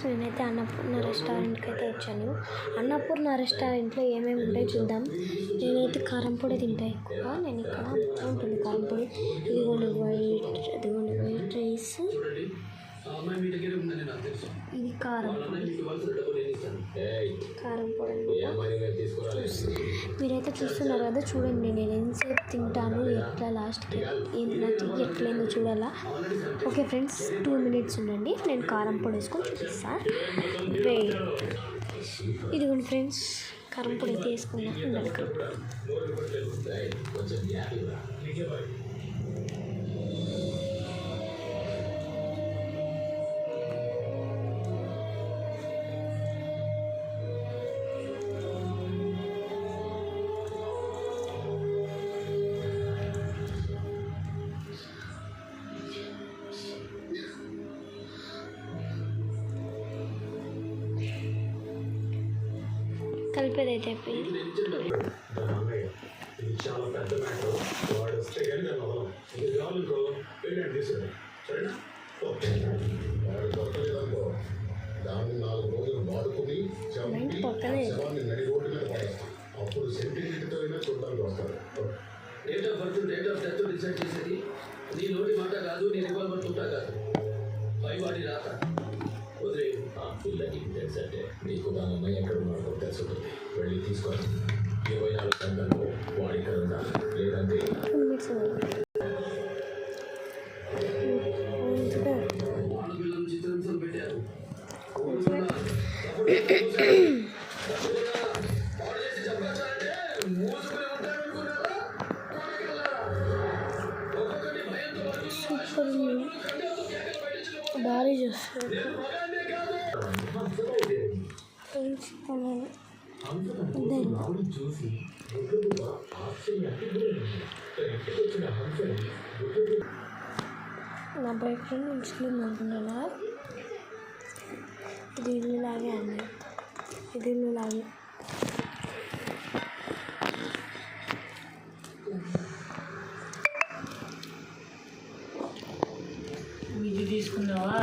నేనైతే అన్నపూర్ణ రెస్టారెంట్కి అయితే వచ్చాను. అన్నపూర్ణ రెస్టారెంట్లో ఏమేమి ఉంటాయో చూద్దాం. నేనైతే కారం పొడి తింటా ఎక్కువ. నేను ఇక్కడ బాగుంటుంది కారం పొడి. ఇదిగోండి వైట్ రైస్, ఇది కారం పొడి మీరైతే చూస్తున్నారు కదా. చూడండి నేను ఎంతసేపు తింటాను, ఎట్లా లాస్ట్కి నాకు ఎట్లయిందో చూడాలా. ఓకే ఫ్రెండ్స్, 2 minutes ఉండండి, నేను కారం పొడి వేసుకొని చూపిస్తాను. ఇదిగోండి ఫ్రెండ్స్, కారం పొడి అయితే వేసుకున్నాను. ఉండాలి కలిపేది అయితే చాలా పెద్ద మ్యాటర్. వాడు వస్తే కానీ దాన్ని వదలం. ఇది కావాలనుకో పేమెంట్ తీసుకురా, సరేనా? వాడు దొరకలేదనుకో దాన్ని 4 రోజులు వాడుకుని శవాన్ని నడి రోడ్డు మీద పడేస్తాం. అప్పుడు సెంటిమెంట్తో అయినా చూడడానికి వస్తారు. Date of birth, date of death decide చేసేది నీ నోటి మాట కాదు, నీ రివాల్వర్ ఉంటా కాదు, పైవాడి రాక వదిలే. ఆ పిల్లకి తెలుసు అంటే నీకు దాని అమ్మాయి ఎక్కడ ఉన్నాడో తెలుసుంటుంది. వెళ్ళి తీసుకోవాలి. 24 గంటల్లో వాడి ఇక్కడ ఉండాలి, లేదంటే చిత్రాంశం పెట్టారు. భారీ చేస్తారు. నా బాయ్ ఫ్రెండ్ ముస్లిం అనుకుంటున్నా. ఇది ఇల్లులాగే అండి, ఇది ఇల్లులాగే. ఇది తీసుకున్నావా?